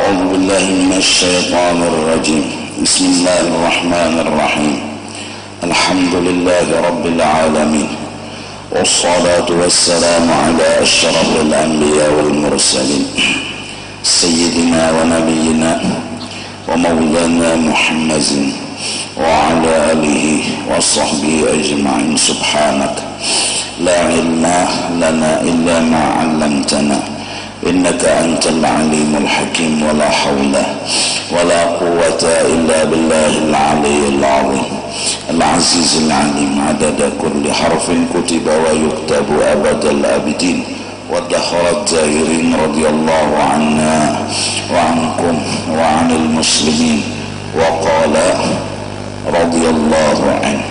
أعوذ بالله من الشيطان الرجيم. بسم الله الرحمن الرحيم. الحمد لله رب العالمين، والصلاة والسلام على أشرف الأنبياء والمرسلين سيدنا ونبينا ومولانا محمد وعلى آله وصحبه أجمعين. سبحانك لا علم لنا إلا ما علمتنا إنك أنت العليم الحكيم. ولا حول ولا قوة إلا بالله العلي العظيم العزيز العليم. عدد كل حرف كتب ويكتب أبد الآبدين ودهر الدائرين. رضي الله عنا وعنكم وعن المسلمين. وقال رضي الله عنه.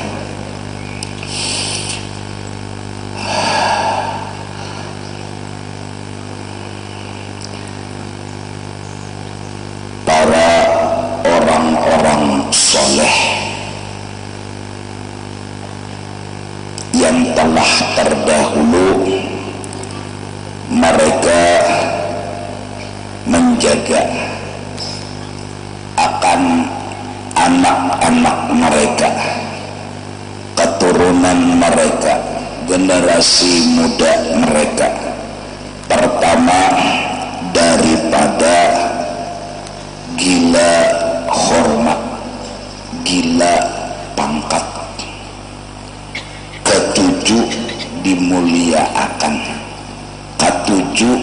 Para orang-orang soleh yang telah terdahulu, mereka menjaga akan anak-anak mereka, keturunan mereka, generasi muda mereka. Pertama, daripada gila hormat, gila pangkat. Ketujuh, dimuliakan. Ketujuh,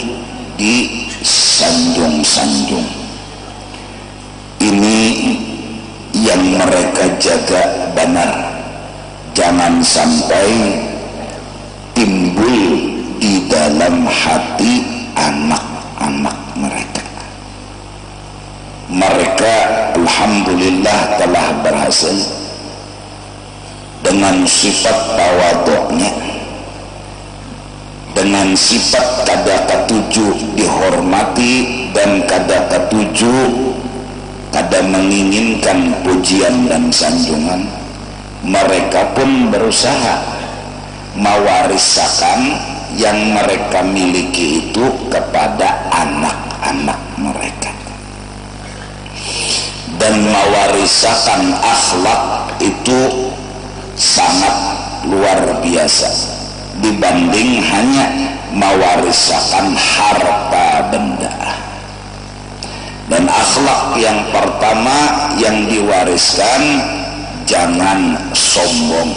disanjung-sanjung. Ini yang mereka jaga benar. Jangan sampai timbul di dalam hati anak-anak mereka. Mereka alhamdulillah telah berhasil dengan sifat tawaduknya, dengan sifat kada ketujuh dihormati dan kada ketujuh kada menginginkan pujian dan sanjungan. Mereka pun berusaha mewariskan yang mereka miliki itu kepada anak-anak mereka, dan mewariskan akhlak itu sangat luar biasa dibanding hanya mewariskan harta benda. Dan akhlak yang pertama yang diwariskan, jangan sombong,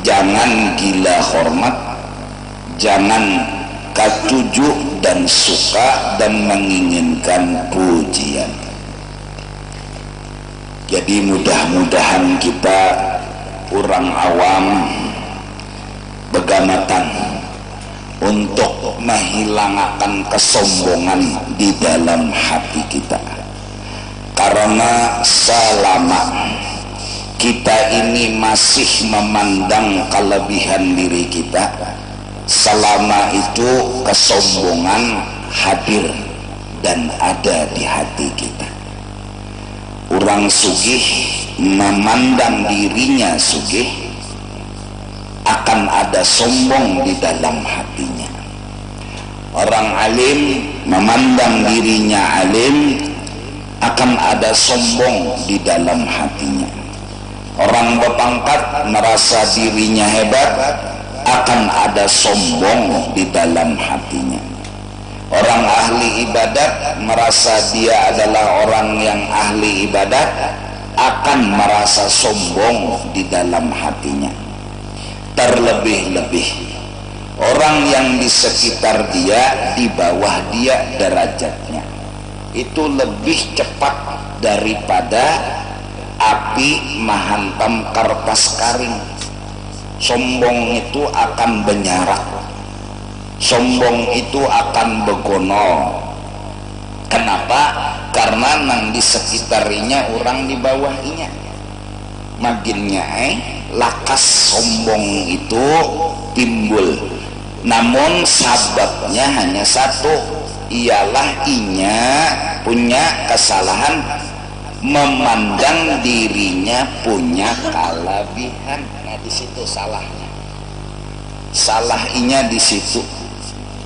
jangan gila hormat, jangan ketujuh dan suka dan menginginkan pujian. Jadi mudah-mudahan kita orang awam begamatan untuk menghilangkan kesombongan di dalam hati kita. Karena selama kita ini masih memandang kelebihan diri kita, selama itu kesombongan hadir dan ada di hati kita. Orang sugih memandang dirinya sugih, akan ada sombong di dalam hatinya. Orang alim memandang dirinya alim, akan ada sombong di dalam hatinya. Orang berpangkat merasa dirinya hebat, akan ada sombong di dalam hatinya. Orang ahli ibadat merasa dia adalah orang yang ahli ibadat, akan merasa sombong di dalam hatinya. Terlebih-lebih orang yang di sekitar dia, di bawah dia derajatnya, itu lebih cepat daripada api menghantam kertas karing. Sombong itu akan benyarak, sombong itu akan begono. Kenapa? Karena nang di sekitarnya orang di bawahnya. Maginnya lakas sombong itu timbul. Namun sababnya hanya satu, ialah inya punya kesalahan memandang dirinya punya kelebihan. Nah, di situ salahnya. Salahnya di situ.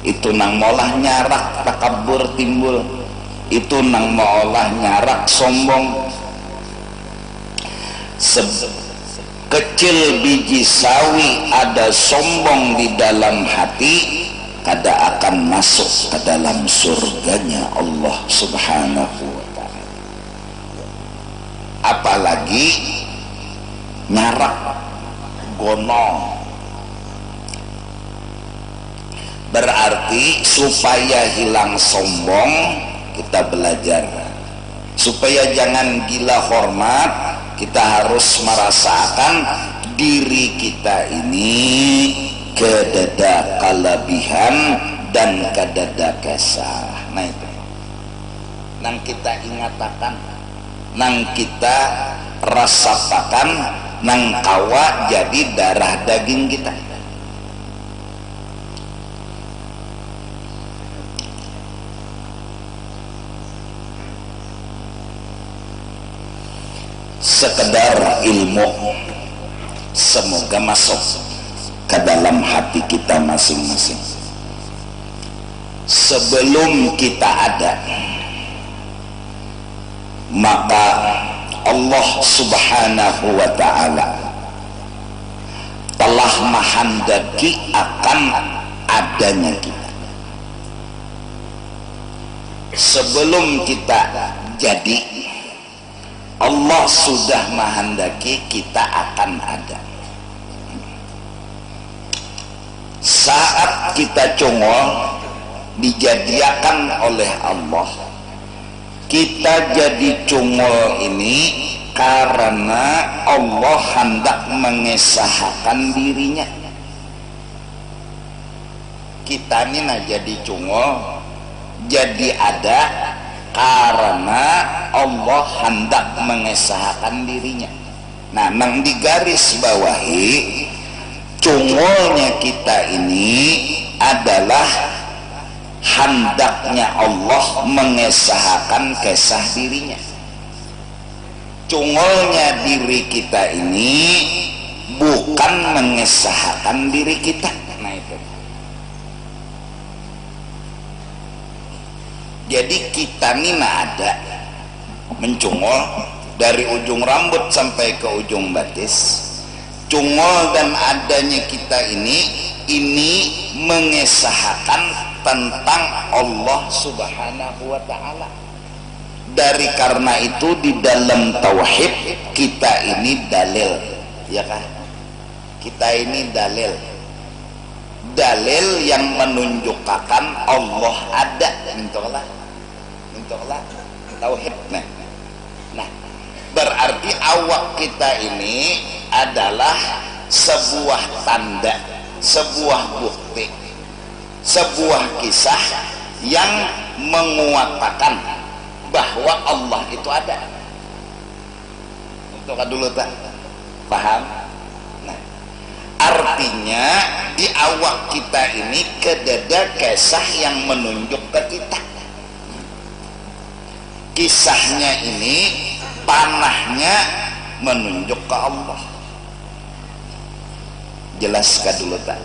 Itu nang molah nyarak takabur timbul. itu nang maolah nyarak sombong. Kecil biji sawi ada sombong di dalam hati, kada akan masuk ke dalam surganya Allah Subhanahu wa ta'ala. Apalagi nyarak gono. Berarti supaya hilang sombong, kita belajar. Supaya jangan gila hormat, kita harus merasakan diri kita ini kedada kelebihan dan kedada kesah. Nah itu nang kita ingatakan, nang kita rasakan, nang kawa jadi darah daging kita. Sekedar ilmu semoga masuk ke dalam hati kita masing-masing. Sebelum kita ada, maka Allah Subhanahu wa ta'ala telah menghendaki akan adanya kita. Sebelum kita jadi, Allah sudah menghendaki kita akan ada. Saat kita congol dijadikan oleh Allah, kita jadi congol ini karena Allah hendak mengesahkan dirinya. Kita ini nah jadi congol, jadi ada karena Allah hendak mengesahkan dirinya. Nah, nang digaris bawahi, cungolnya kita ini adalah hendaknya Allah mengesahkan kesah dirinya. Cungolnya diri kita ini bukan mengesahkan diri kita. Nah itu. Jadi kita ini ada mencungol dari ujung rambut sampai ke ujung batis. Cungol dan adanya kita ini mengesahkan tentang Allah Subhanahu wa ta'ala. Dari karena itu di dalam tauhid kita ini dalil, ya kan? Kita ini dalil yang menunjukkan Allah ada. Mintolah tauhid. Nah, berarti awak kita ini adalah sebuah tanda, sebuah bukti, sebuah kisah yang menguatkan bahwa Allah itu ada. Untuk dulu tak paham? Nah, artinya di awak kita ini kedada kisah yang menunjuk ke kita. Kisahnya ini panahnya menunjuk ke Allah. Jelaskan dulu tak?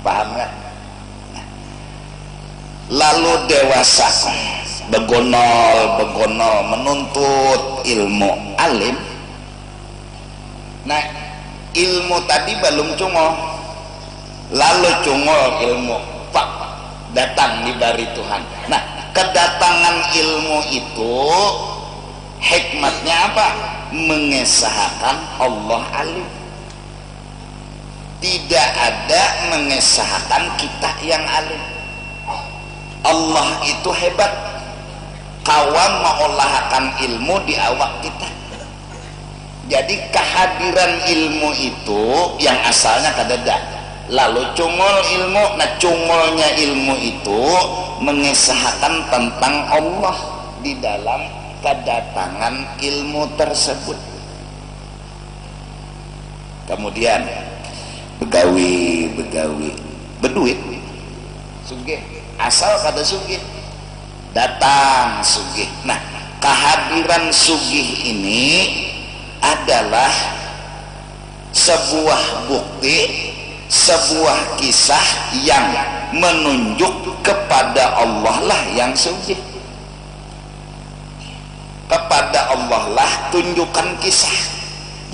Paham nggak? Nah, lalu dewasa begonol menuntut ilmu, alim. Nah, ilmu tadi belum cungol, lalu cungol ilmu pak datang di bari Tuhan. Nah, kedatangan ilmu itu hikmatnya apa? Mengesahkan Allah alim. Tidak ada mengesahkan kita yang alim. Allah itu hebat, kawan mengolahkan ilmu di awak kita. Jadi kehadiran ilmu itu yang asalnya kadada, lalu cungol ilmu. Nah, cungolnya ilmu itu mengesahkan tentang Allah di dalam kedatangan ilmu tersebut. Kemudian begawi beduit sugih, asal kada sugih datang sugih. Nah, kehadiran sugih ini adalah sebuah bukti, sebuah kisah yang menunjuk kepada Allah lah yang sugih. kepada Allah lah tunjukkan kisah.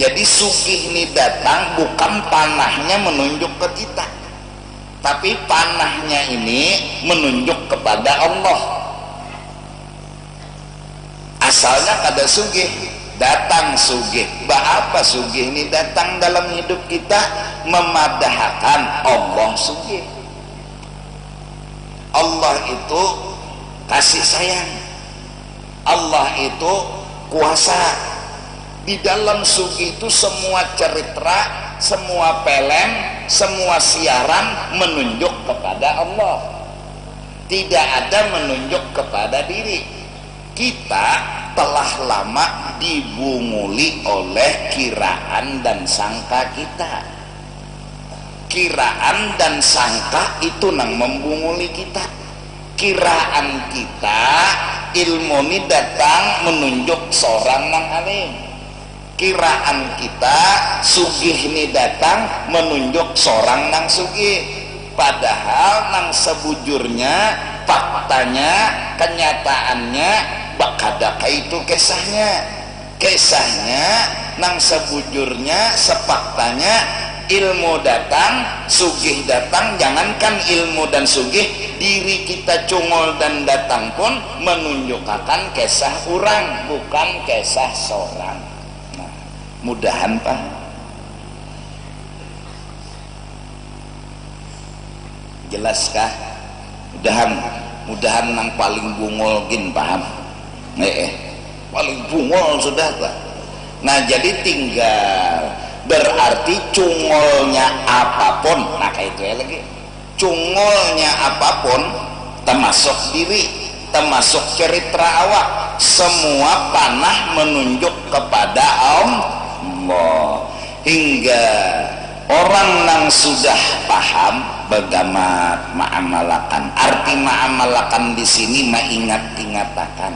Jadi sugih ini datang bukan panahnya menunjuk ke kita, tapi panahnya ini menunjuk kepada Allah. Asalnya kada sugih, datang sugih. Apa sugih ini datang dalam hidup kita? Memadahkan Allah sugih. Allah itu kasih sayang, Allah itu kuasa. Di dalam sugih itu semua cerita, semua film, semua siaran menunjuk kepada Allah, tidak ada menunjuk kepada diri. Kita telah lama dibunguli oleh kiraan dan sangka kita. Kiraan dan sangka itu nang membunguli kita. Kiraan kita ilmu ini datang menunjuk seorang nang alim. Kiraan kita sugih ini datang menunjuk seorang nang sugih, padahal nang sebujurnya, faktanya, kenyataannya bakadaka itu kisahnya nang sebujurnya, sefaktanya ilmu datang, sugih datang. Jangankan ilmu dan sugih, diri kita cungol dan datang pun menunjukkan kisah orang, bukan kisah seorang. Mudahan Pak, jelaskah? Mudahan nang paling bungol gin paham? Paling bungol sudah Pak. Nah jadi tinggal berarti cungolnya apapun, nah kayak itu ya lagi, cungolnya apapun termasuk diri, termasuk cerita awak, semua panah menunjuk kepada Allah. Hingga orang yang sudah paham bagaimana ma'amalakan, arti ma'amalakan di sini mengingatakan,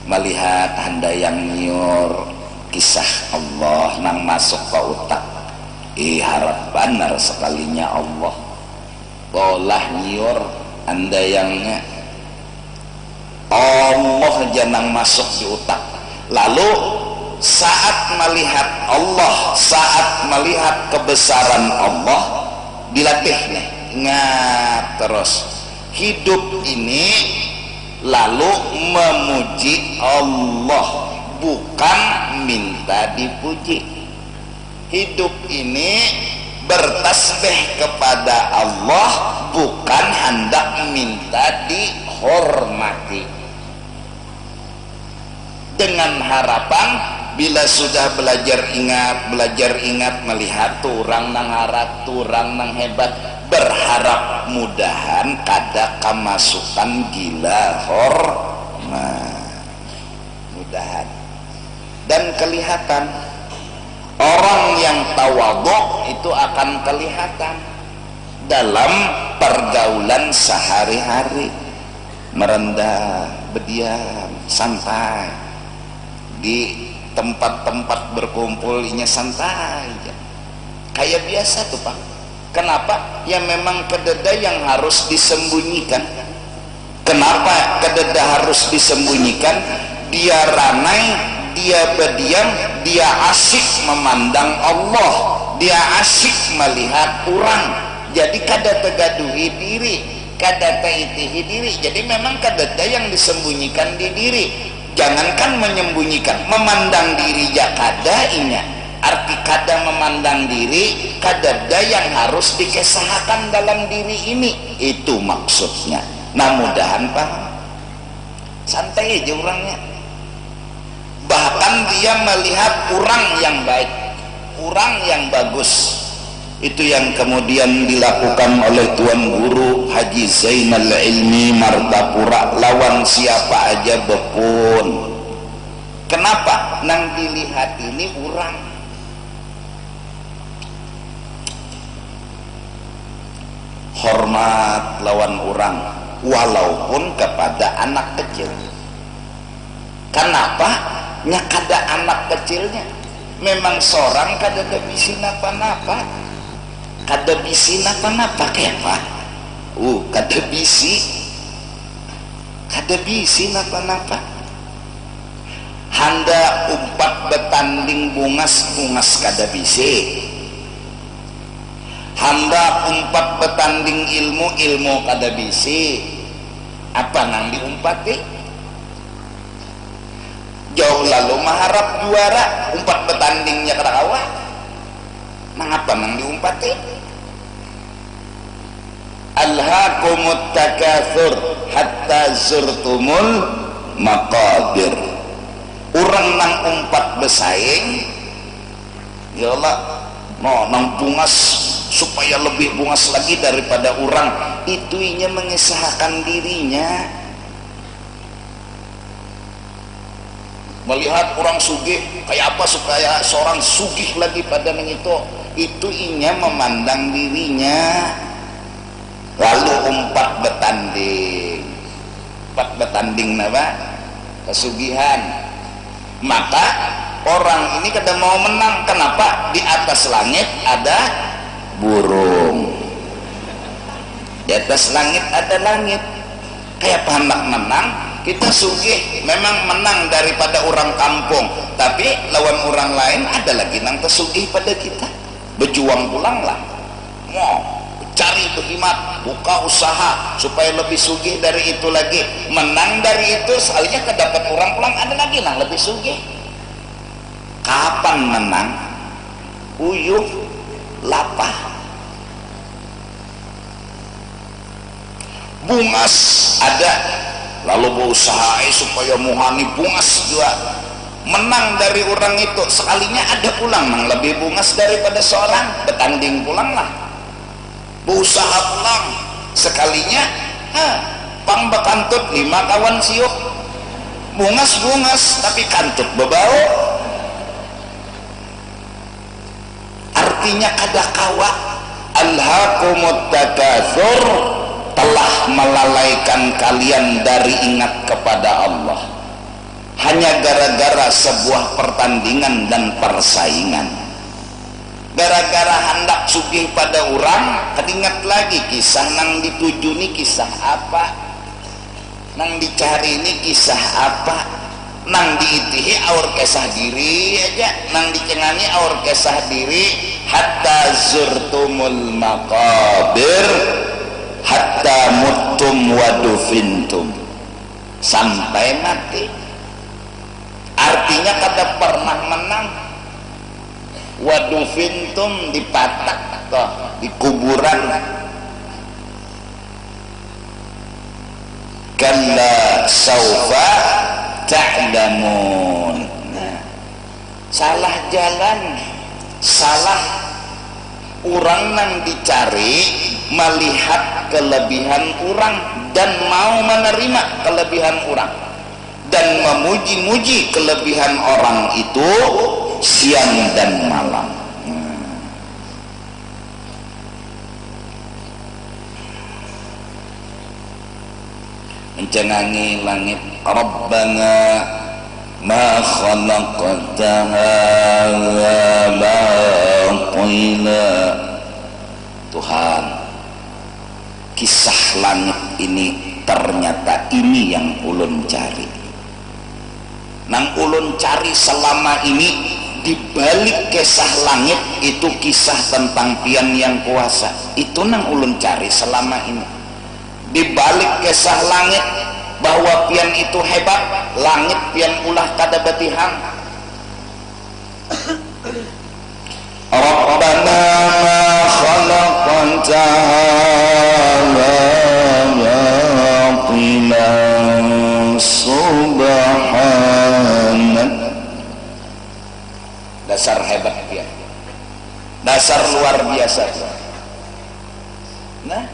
melihat handayang nyur kisah Allah nang masuk ke utak, harap benar sekalinya Allah bolah nyur handayangnya Allah janang masuk di utak. Lalu saat melihat Allah, saat melihat kebesaran Allah, dilatih nih, ingat terus hidup ini, lalu memuji Allah, bukan minta dipuji. Hidup ini bertasbih kepada Allah, bukan hendak minta dihormati. Dengan harapan bila sudah belajar ingat melihat turang nang harat, turang nang hebat, berharap mudahan kada kemasukan gila mudahan. Dan kelihatan orang yang tawadhu itu akan kelihatan dalam pergaulan sehari-hari, merendah, berdiam, santai. Di tempat-tempat berkumpulnya santai aja, kayak biasa tuh Pak. Kenapa? Ya memang kededa yang harus disembunyikan. Kenapa kededa harus disembunyikan? Dia ramai, dia berdiam, dia asyik memandang Allah, dia asyik melihat orang. Jadi kada tegaduhi diri, kada taitihi diri. Jadi memang kededa yang disembunyikan di diri. Jangankan menyembunyikan, memandang diri ya kada inya. Arti kada memandang diri, kadada yang harus dikesahkan dalam diri ini. Itu maksudnya. Nah mudahan paham. Santai aja orangnya. Bahkan dia melihat orang yang baik, orang yang bagus. Itu yang kemudian dilakukan oleh Tuan Guru Haji Zainal Ilmi Martapura lawan siapa aja bepun. Kenapa? Nang dilihat ini orang. Hormat lawan orang walaupun kepada anak kecil. Kenapa? Nya kada anak kecilnya. Memang seorang kada bisa napa-napa. Kada bisi napa-napa kepa. Kada bisi. Kada kada bisi napa-napa. Handa umpat betanding bungas kada bisi. Handa umpat betanding ilmu kada bisi. Apa nang diumpati? Jauh lalu maharap juara umpat betandingnya kada kawa. Nang apa nang diumpati? Alhaakumut takatsur hatta zurtumul maqabir. Urang nang umpat besaing, ya Allah, no nang bungas supaya lebih bungas lagi daripada orang, itu inya mengesahkan dirinya. Melihat orang sugih kayak apa supaya seorang sugih lagi pada itu inya memandang dirinya. Lalu umpat betanding napa? Pesugihan. Maka orang ini kada mau menang. Kenapa? Di atas langit ada burung, di atas langit ada langit. Kayak hendak menang, kita sugih memang menang daripada orang kampung, tapi lawan orang lain ada lagi nang tersugih pada kita. Berjuang pulanglah, mau cari berkhidmat, buka usaha supaya lebih sugih dari itu lagi. Menang dari itu sekalinya kedapat orang pulang ada lagi nang lebih sugih. Kapan menang? Uyuh lapah. Bungas ada, lalu berusaha supaya muhani bungas juga. Menang dari orang itu sekalinya ada pulang nang lebih bungas daripada seorang, betanding pulanglah. Berusaha pulang sekalinya pang bekantut 5 kawan siuk bungas tapi kantut bebau. Artinya kada kawa. Alhaakumut takatsur, telah melalaikan kalian dari ingat kepada Allah hanya gara-gara sebuah pertandingan dan persaingan. Gara-gara hendak sugih pada orang, ingat lagi kisah nang dituju ni kisah apa, nang dicari ini kisah apa, nang diitihi aur kesah diri aja, nang dicengani aur kesah diri. Hatta zurtumul maqabir hatta muttum wadufintum, sampai mati. Artinya kada pernah menang. Wadufintum dipatak toh, di kuburan. Kalla saufa ta'lamun. Salah jalan, salah orang nang dicari, melihat kelebihan orang dan mau menerima kelebihan orang dan memuji-muji kelebihan orang itu siang dan malam. Mencengangi langit, Rabbana ma khalaqta hadza batila. Tuhan, kisah langit ini ternyata ini yang ulun cari. Nang ulun cari selama ini, di balik kisah langit itu kisah tentang pian yang kuasa. Itu nang ulun cari selama ini. Di balik kisah langit bahwa pian itu hebat, langit pian ulah kada batihang. Rabbana ma khalaqta hadza batila subhanak. Dasar hebat dia, dasar luar biasa. Nah,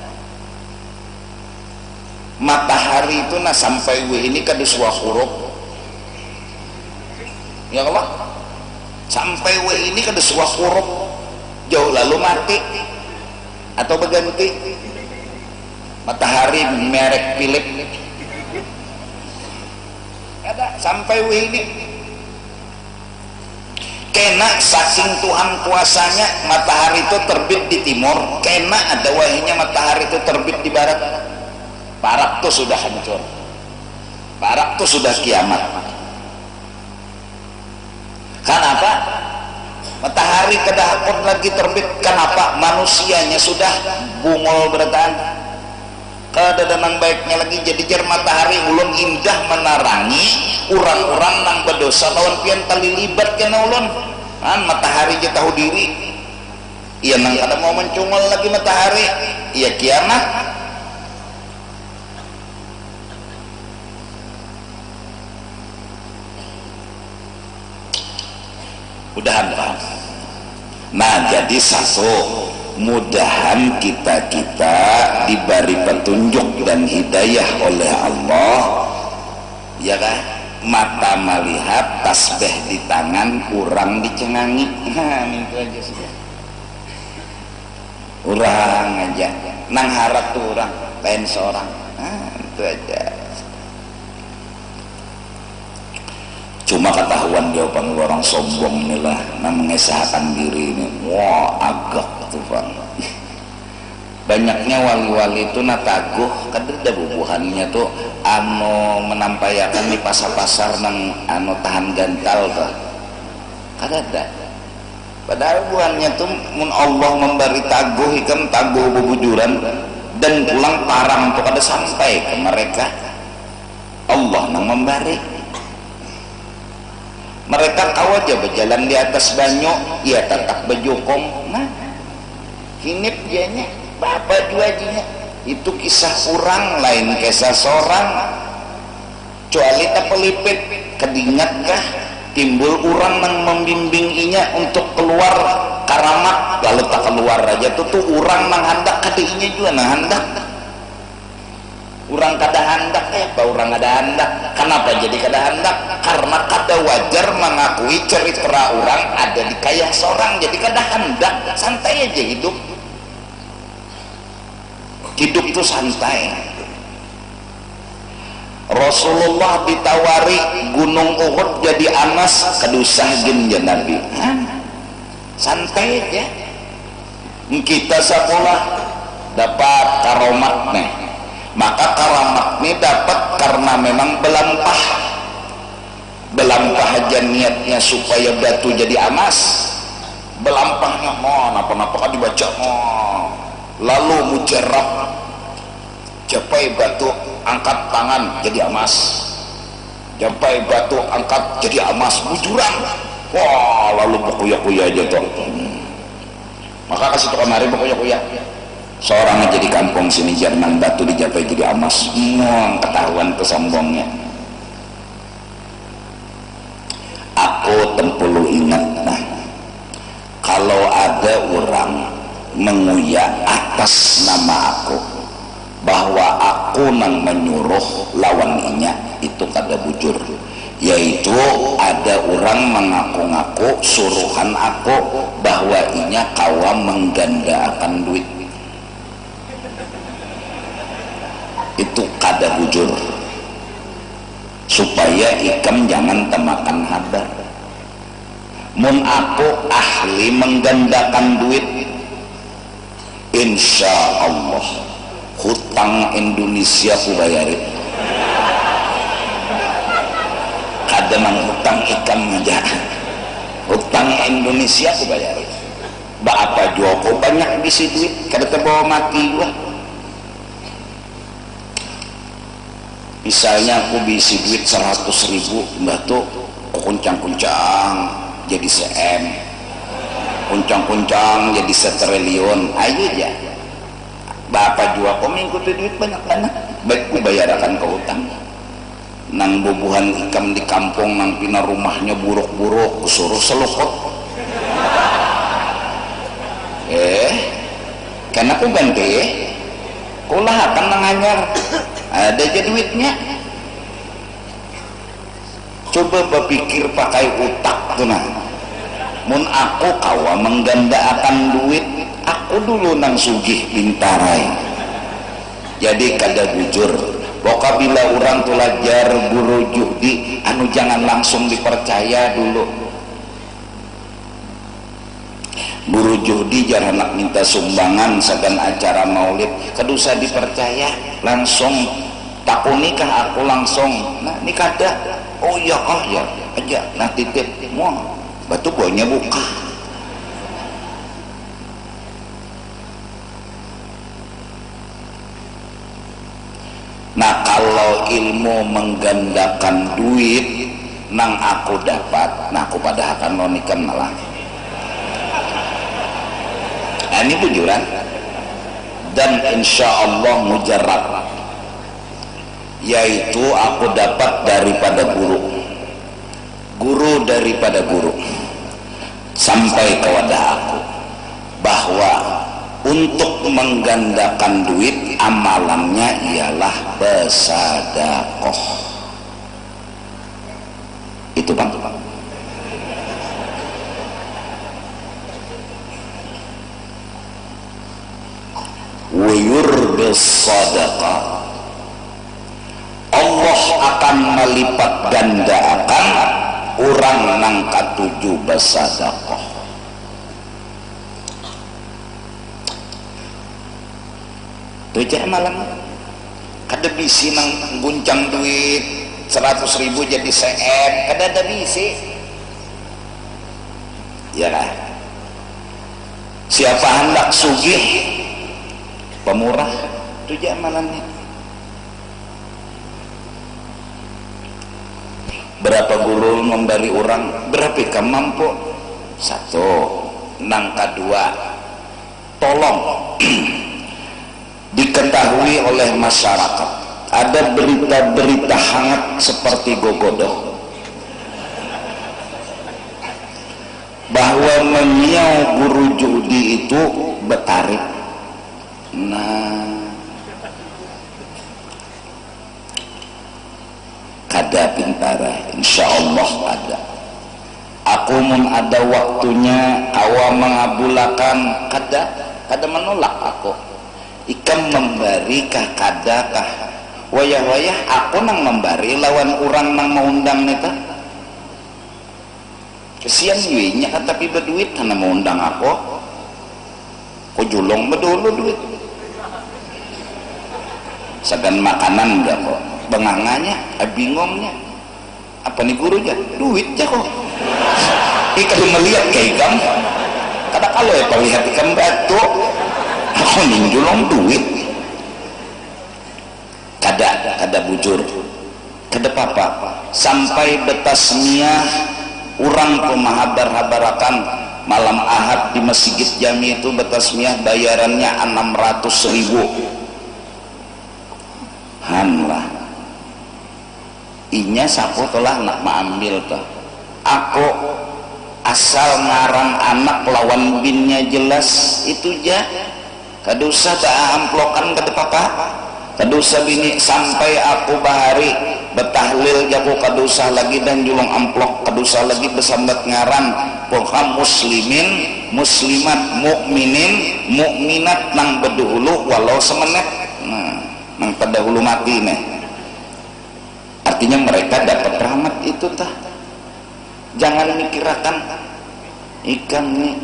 matahari itu sampai ini kada sebuah huruf, ya Allah, sampai ini kada sebuah huruf, jauh lalu mati atau berganti. Matahari merek Philip ada sampai ini. Kena saking Tuhan kuasanya matahari itu terbit di timur, kena ada wahinya matahari itu terbit di barat. Barat tuh sudah hancur. barak tuh sudah kiamat. Kenapa? Matahari kedahapun lagi terbit. Kenapa? Manusianya sudah bungol beratan. Kada nang baiknya lagi jadi jar matahari ulun indah menarangi orang-orang nang berdosa lawan pian tali libat kena ulun. Kan matahari je tahu diri. Iya nang kada mau mencungol lagi matahari. Iya kiamat. Mudahan paham. Nah jadi satu, mudahan kita diberi petunjuk dan hidayah oleh Allah, ya kan? Mata melihat, tasbih di tangan, urang dicengangi. Nah itu aja sudah. Urang aja, nang harap tuh urang, lain seorang. Nah itu aja. Cuma ketahuan jawaban orang sombong inilah nah mengesahkan diri ini. Wah agak tuh bang. Banyaknya wali-wali itu nataguh kadang bubuhannya tuh menampayakan di pasar-pasar nang tahan gantal tuh kada. Padahal buhannya tuh mun Allah memberi taguh ikan taguh bubujuran dan pulang parang tuh kada sampai ke mereka. Allah nang memberi. Mereka kau aja berjalan di atas banyu, ya tetap berjokong. Nah, hinip dianya, bapak juajinya. Itu kisah orang lain kisah seorang. Kecuali tak pelipit, kedingatkah timbul orang yang membimbinginya untuk keluar karamat. Lalu tak keluar aja tuh orang yang hendak kadinya juga nah hendak. Orang kada hendak orang ada hendak. Kenapa jadi kada hendak? Karena kada wajar mengakui cerita orang ada di kaya seorang, jadi kada hendak. Santai aja hidup itu santai. Rasulullah ditawari gunung Uhud jadi anas kedusah gen ya Nabi. Santai aja. Kita sekolah dapat karomat nih. Maka karamat ini dapat karena memang belampah aja niatnya supaya batu jadi emas. Belampahnya apa-apa kan dibaca lalu mujarab capai batu angkat tangan jadi emas, capai batu angkat jadi emas bujuran. Wah lalu berkuya-kuya aja tuh. Maka kasih tuh kemarin berkuya-kuya seorang aja di kampung sini jangan batu dicapai jadi emas. Ketahuan tuh sombongnya. Aku tempulu ingat nah kalau ada orang menguyak atas nama aku bahwa aku nang menyuruh lawan inya itu kada bujur, yaitu ada orang mengaku-ngaku suruhan aku bahwa inya kawa menggandakan duit. Itu kada bujur, supaya ikam jangan temakan habar. Mun aku ahli menggandakan duit, insya Allah hutang Indonesia ku bayarin. Kada mang hutang ikam aja, hutang Indonesia ku bayarin. Apa Joko banyak bisi duit kada terbawa mati gua. Misalnya aku bisi duit 100.000 mbah tuh kuncang-kuncang jadi CM, kuncang-kuncang jadi 1 triliun. Ayo aja bapak jua kau mengikuti duit banyak-banyak baik ku bayarkan ke hutang. Nang bubuhan ikam di kampung nang pina rumahnya buruk-buruk suruh selukut. Karena aku ganti kulah akan nanganyar ada aja duitnya. Coba berpikir pakai otak tuh nah. Mun aku kawa menggandaakan duit, aku dulu nang sugih bintarai. Jadi kada bujur. Pokok bila orang tulajar guru juhdi anu jangan langsung dipercaya dulu. Guru juhdi jar anak minta sumbangan sagan acara maulid kada usah dipercaya, langsung takut nikah aku langsung, nah nikah dah, oh iya kah ya aja, nah titip mau batu boynya buka. Nah kalau ilmu menggandakan duit nang aku dapat, nah aku pada akan nonikan malah. Nah, ini bujuran dan insya Allah mujarab, yaitu aku dapat daripada guru daripada guru sampai ke wadah aku bahwa untuk menggandakan duit amalannya ialah bersedekah. Itu bang. Wayurbis sadaqah, Allah akan melipat gandakan orang nang katuju bersedekah. Tujuh malam kada bisi nang guncang duit 100.000 jadi CM, kada ada bisi ya lah. Siapa hendak sugih pemurah tujuh malamnya. Berapa guru memberi orang, berapa kamu mampu? Satu. Nang kedua, tolong diketahui oleh masyarakat, ada berita-berita hangat seperti gogodoh bahwa menyiau guru judi itu bertarik. Nah kada pintara, insya Allah ada. Aku mun ada waktunya awam mengabulakan, kada menolak aku. Ikam memberi kah kada kah wayah-wayah aku nang memberi lawan orang nang mengundang neta kesian duitnya kan, tapi berduit karena mengundang aku kok julong bedulu duit segan makanan enggak kok benganganya bingungnya apa nih guru aja duit aja kok ikam melihat kayak ikam kada kalau ya lihat ikam batu aku ninjulong duit kada bujur kada apa sampai betasmiyah orang pemahabar-habarakan malam Ahad di Masjid Jami itu betasmiyah bayarannya 600.000 hanlah inya sapu telah nak mengambil tuh aku asal ngarang anak lawan binnya jelas itu aja. Kada usah tak amplokan kada apa kada usah bini sampai aku bahari betahlil jago kada usah lagi dan julung amplok kada usah lagi besambat ngaran poham muslimin muslimat mukminin mukminat nang bedahulu walau semenit nah nang terdahulu mati nih artinya mereka dapat rahmat itu tah. Jangan mikirakan ikam nih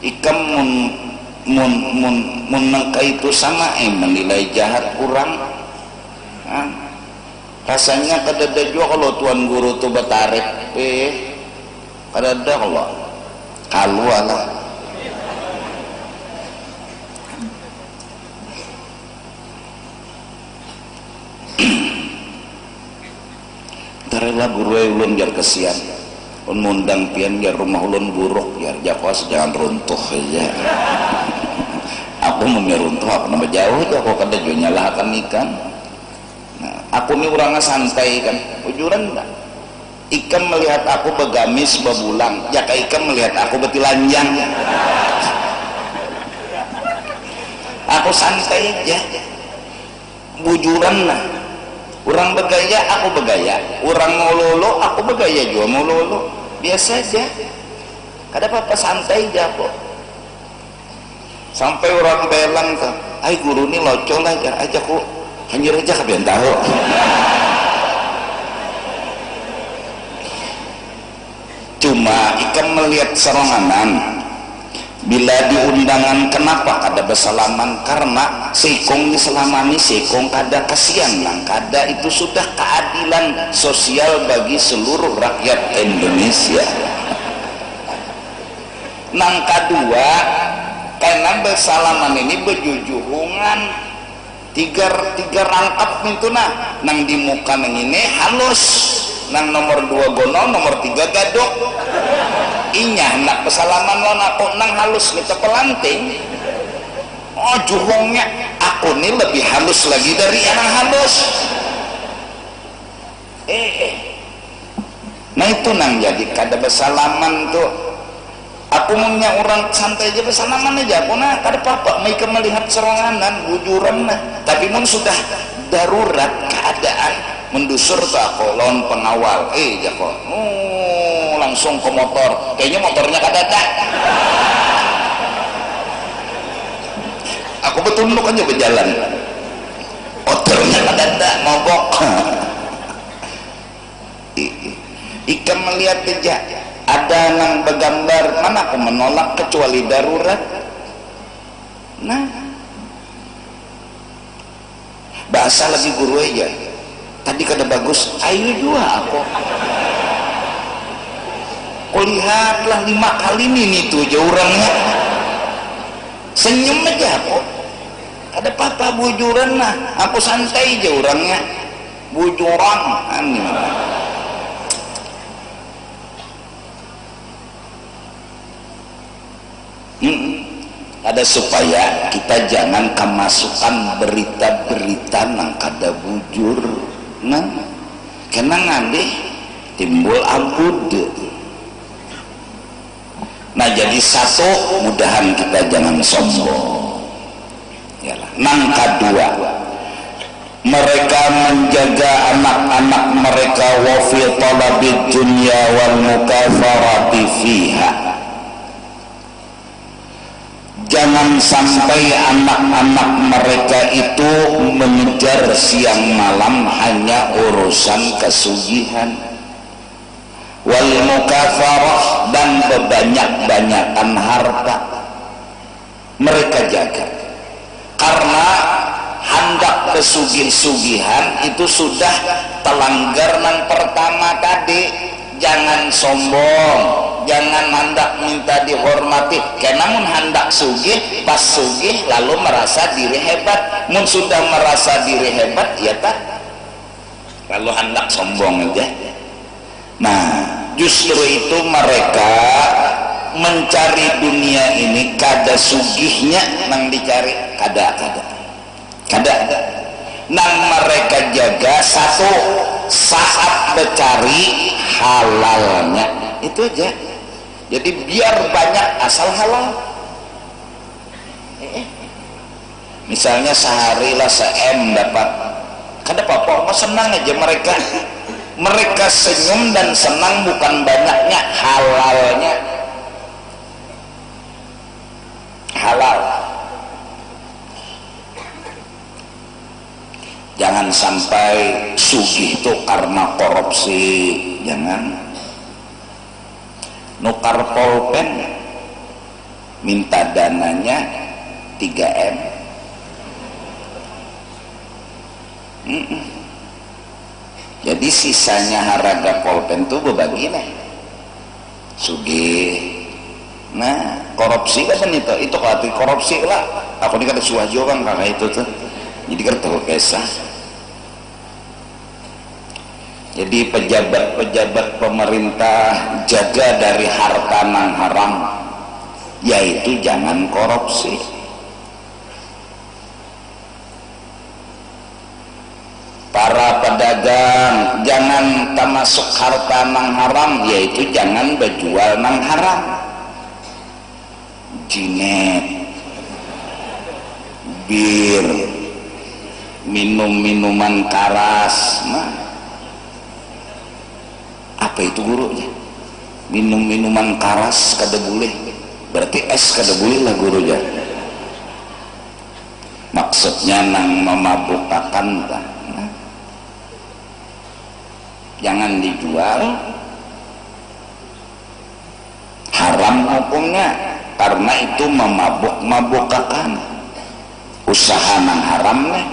ikam mun itu sama menilai jahat kurang rasanya kadada juga kalau tuan guru tuh betarik kadada kalau lah tarela guru ulun jar kesian mengundang pian jar rumah ulun buruk jar jakwas jangan runtuh aja aku memeruntuh aku nama jauh aja kok kada juga nyalakan ikan. Nah, aku ini orangnya santai kan ujuran enggak ikan melihat aku begamis bebulang jaka ikan melihat aku betilanjang aku santai aja bujuran lah orang bergaya aku bergaya orang mau lolo aku bergaya juga mau lolo biasa aja kada apa-apa santai aja kok sampai orang belang tuh ay guru ini locol aja kok hanyir aja kabian tahu cuma ikan melihat seranganan bila diundangan kenapa kada bersalaman, karena sekong diselamani sekong kada kasihan nang kada, itu sudah keadilan sosial bagi seluruh rakyat Indonesia. Nang kedua, karena bersalaman ini berjujuhungan tiga rangkap itu nah, nang di muka nang ini halus, nang nomor 2 gono, nomor 3 gadok. Inya nak pesalaman lo aku nang halus kita pelanting. Oh juhongnya aku nih lebih halus lagi dari yang halus. Nah itu nang jadi kada bersalaman tuh. Aku punya orang santai aja bersalaman aja. Aku nah kada apa-apa mereka melihat serangan bujuran nah. Tapi mun sudah darurat keadaan mendusur tuh aku lawan pengawal. Jako. Langsung ke motor, kayaknya motornya kada ada. Aku betunduk aja berjalan, motornya kada ada, mogok. Ikan melihat aja ada nang bergambar, mana aku menolak kecuali darurat. Nah bahasa lagi guru aja tadi kada bagus, ayo dua aku lihatlah 5 kali nih tuh aja orangnya senyum aja aku ada apa-apa bujuran nah, aku santai aja orangnya bujuran ada supaya kita jangan kemasukan berita-berita nang kada bujur nah kena ngadeh timbul abud. Nah jadi satu, mudahan kita jangan sombong. Yalah. Nang kedua, mereka menjaga anak-anak mereka wa fi talabid dunya wal mukafarati fiha. Jangan sampai anak-anak mereka itu mengejar siang malam hanya urusan kesugihan wal mukafarah dan berbanyak-banyakan harta. Mereka jaga karena hendak kesugih-sugihan itu sudah telanggar yang pertama tadi, jangan sombong, jangan hendak minta dihormati. Karena mun hendak sugih, pas sugih lalu merasa diri hebat. Mun sudah merasa diri hebat ya tak, lalu hendak sombong aja. Nah justru itu mereka mencari dunia ini kada sugihnya nang dicari kada nang mereka jaga satu saat mencari halalnya itu aja. Jadi biar banyak asal halal. Misalnya sehari lah se-M dapat, kada apa-apa, senang aja mereka. Mereka senyum dan senang bukan banyaknya, halalnya. Halal. Jangan sampai sugih itu karena korupsi, jangan. Nukar pulpen minta dananya 3M. Jadi sisanya harga pulpen itu berbagi lah sugih. Nah korupsi kan itu kalau korupsi lah aku ini kata suajo kan karena itu tuh jadi kan tahu kisah. Jadi pejabat-pejabat pemerintah jaga dari harta nang haram, yaitu jangan korupsi. Para pedagang jangan termasuk harta nang haram, yaitu jangan berjual nang haram. Jinet, bir, minum-minuman keras, nah apa itu gurunya? Minum-minuman keras kada boleh, berarti es kada boleh lah gurunya. Maksudnya nang memabukkan kan? Jangan dijual, haram hukumnya. karena itu memabuk-mabukakan usaha nang haram nih.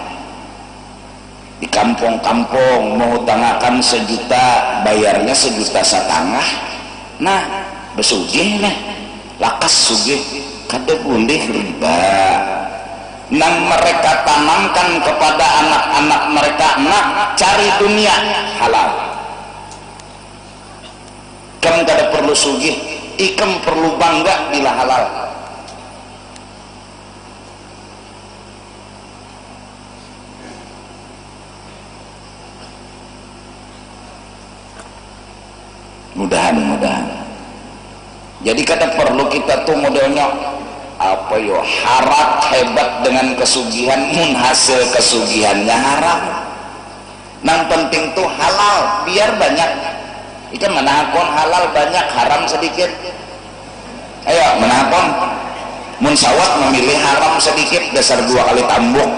Di kampung-kampung mau tangakan 1 juta bayarnya 1,5 juta. Nah besugih nih lakas sugih kada boleh riba. Nang mereka tanamkan kepada anak-anak mereka, nah cari dunia halal. Kamu kada perlu sugih, ikam perlu bangga bila halal. Mudahan. Jadi kada perlu kita tuh modelnya apa yo harap hebat dengan kesugihan, mun hasil kesugihannya haram. Nang penting tuh halal biar banyak. Ikan menakon halal banyak, haram sedikit. Ayo menakon. Mun sawat memilih haram sedikit, dasar 2 kali tambuk.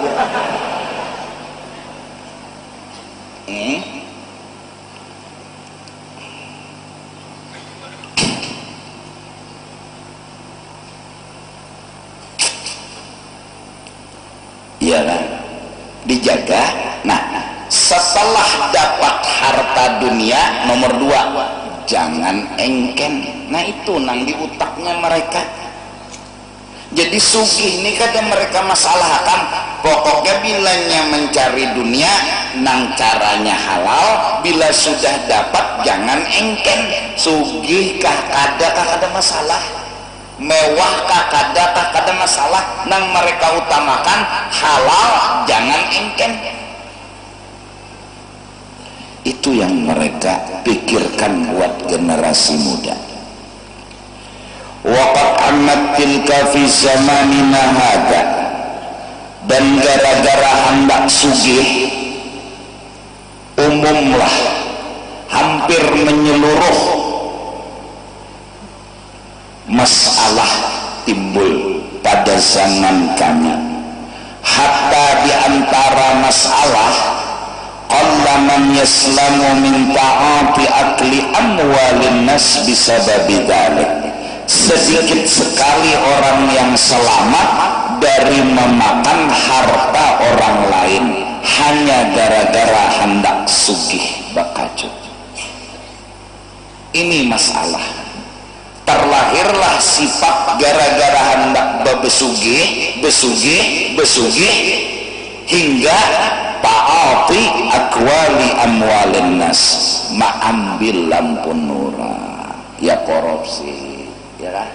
Iya kan? Dijaga. Nah, setelah dapat harta dunia, nomor 2, jangan engken. Nah itu nang di utaknya mereka. Jadi sugih ini kadang mereka masalahkan, pokoknya bilanya mencari dunia nang caranya halal, bila sudah dapat jangan engken. Sugih kah kada masalah, mewah kah kada masalah, nang mereka utamakan halal jangan engken. Itu yang mereka pikirkan buat generasi muda. Waqad ammat tilka fi zamanina hada, dan gara-gara hendak sugih umumlah, hampir menyeluruh masalah timbul pada zaman kami. Hatta diantara masalah qalla man yaslamu min ta'ati akli amwalin nas bisababi dzalik. Sedikit sekali orang yang selamat dari memakan harta orang lain hanya gara-gara hendak sugih bakacut. Ini masalah. Terlahirlah sifat gara-gara hendak besugih hingga ta'ati akwali amwalin nas, ma'ambil lampu nura, ya korupsi, ya kan?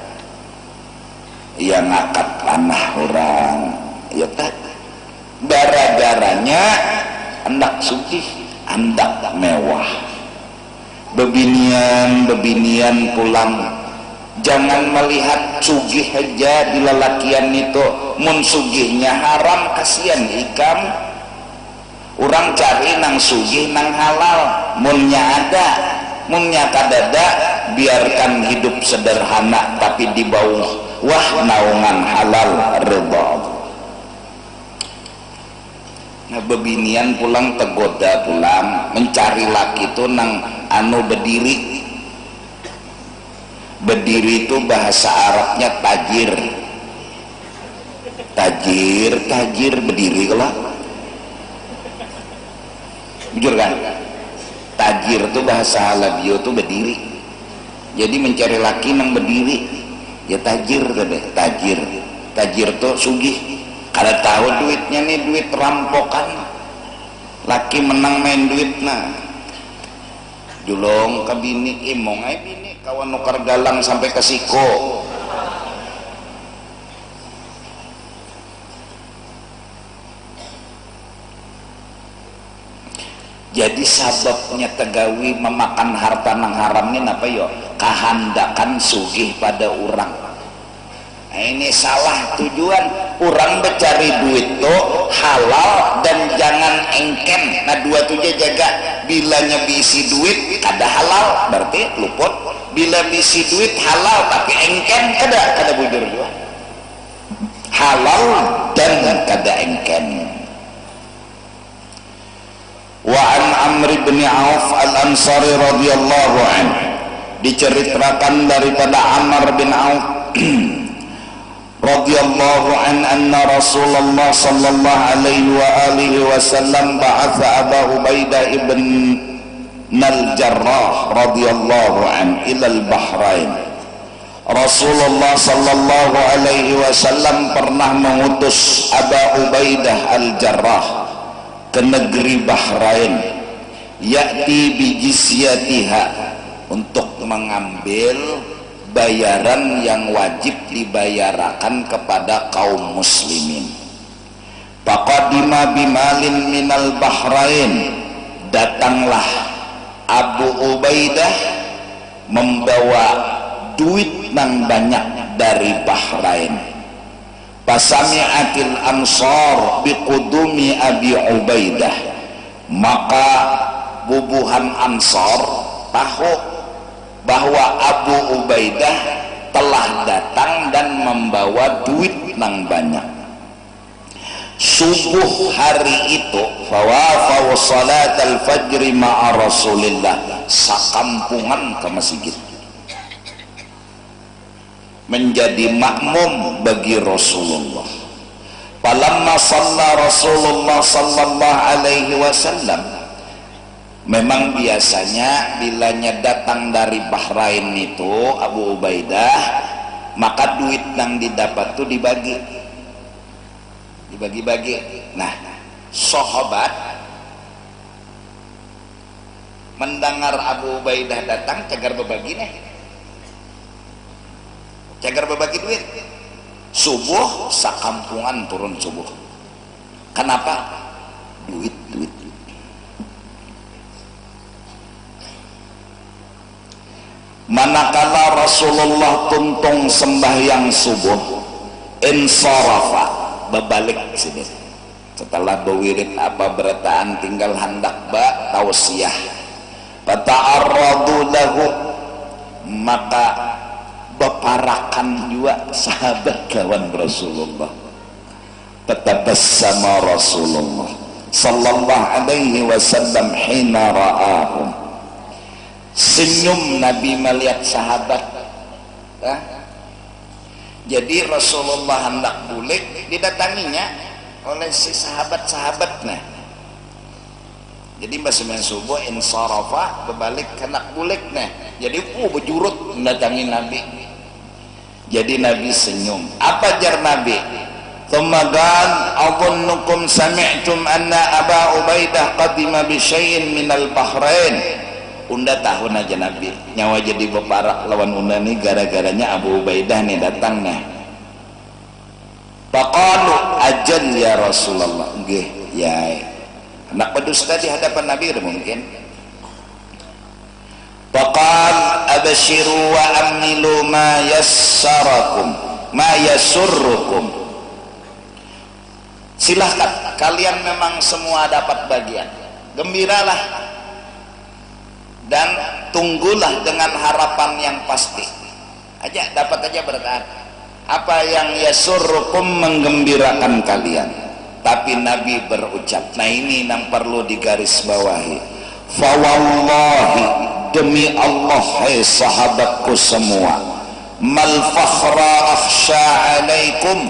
Ya ngangkat tanah orang, ya tak? Gara-garanya hendak sugih, hendak mewah, bebinian pulang. Jangan melihat sugih aja di lelakian itu, mun sugihnya haram kasihan ikam. Orang cari nang sugih nang halal, munnya ada, munnya kadada, biarkan hidup sederhana tapi di bawah naungan halal ridha. Nah bebinian pulang tegoda pulang mencari laki itu nang anu berdiri itu bahasa Arabnya tajir berdiri kalau jujur kan, tajir itu bahasa Arabio itu berdiri. Jadi mencari laki nang berdiri ya tajir tuh sugih. Kada tahu duitnya nih duit rampokan, laki menang main duit. Nah julong ke bini, imong ay bini kawan nukar galang sampai ke siko. Jadi sababnya tegawi memakan harta nang haram ini apa yo? Kehendakan sugih pada orang. Nah, ini salah tujuan. Orang mencari duit tuh halal dan jangan engken. Nah dua tujuh jaga. Bilanya bisi duit kada halal berarti luput. Bila bisi duit halal tapi engken kada bujur juga. Halal dan kada engken. Wa an Amr bin Auf al-Ansari radhiyallahu anhu, diceritakan daripada Amr bin Auf radhiyallahu anna Rasulullah sallallahu alaihi wa alihi wasallam ba'atha Abu Ubaidah ibn Al-Jarrah radhiyallahu an ila al-Bahrain. Rasulullah sallallahu alaihi wasallam pernah mengutus Abu Ubaidah Al-Jarrah ke negeri Bahrain, ya'ti bi jizyatiha, untuk mengambil bayaran yang wajib dibayarkan kepada kaum muslimin. Faqadima bimalin minal Bahrain, datanglah Abu Ubaidah membawa duit nang banyak dari Bahrain. Pasami'atil ansar biqudumi Abi Ubaidah, maka bubuhan Ansar tahu bahwa Abu Ubaidah telah datang dan membawa duit nang banyak. Subuh hari itu fawafaw salat al-fajr ma'a Rasulillah, sakampungan ke masjid menjadi makmum bagi Rasulullah. Falamma shalla Rasulullah sallallahu alaihi wasallam, memang biasanya bilanya datang dari Bahrain itu Abu Ubaidah, maka duit yang didapat itu dibagi-bagi. Nah, sahabat mendengar Abu Ubaidah datang, cagar berbagi nih, cagar berbagi duit. Subuh sakampungan turun subuh. Kenapa? Duit. Manakala Rasulullah tuntung sembahyang subuh, insarafa, berbalik sini. Setelah berwirid apa berataan tinggal hendak tausiah, fata'arradu lahu, maka beparakan juga sahabat kawan Rasulullah. Tatabassama Rasulullah sallallahu alaihi wasallam hina ra'ahum, senyum Nabi melihat sahabat. Jadi Rasulullah hendak bulik, didatanginya oleh si sahabat-sahabatnya. Jadi masih subuh insarafa, berbalik hendak buliknya. Jadi berjurut mendatangi Nabi. Jadi Nabi senyum. Apa jar Nabi? Thumma qala adhunnukum sami'tum anna Aba Ubaidah qadima bi syai'in minal Bahrain. Unda tahun aja Nabi nyawa jadi beparak lawan unda nih gara-garanya Abu Ubaidah nih datang nih. Faqalu ajal ya Rasulullah. Nggih, ya. Anak berdusta di hadapan Nabi udah mungkin. Faqal abshiru wa amilu ma yassarakum ma yasurrukum. Silahkan, kalian memang semua dapat bagian, gembiralah dan tunggulah dengan harapan yang pasti aja, dapat aja bertahan apa yang yasurrukum, menggembirakan kalian. Tapi Nabi berucap, nah ini yang perlu digarisbawahi, fawallahi, demi Allah hai sahabatku semua, mal fakhra akhsha alaikum,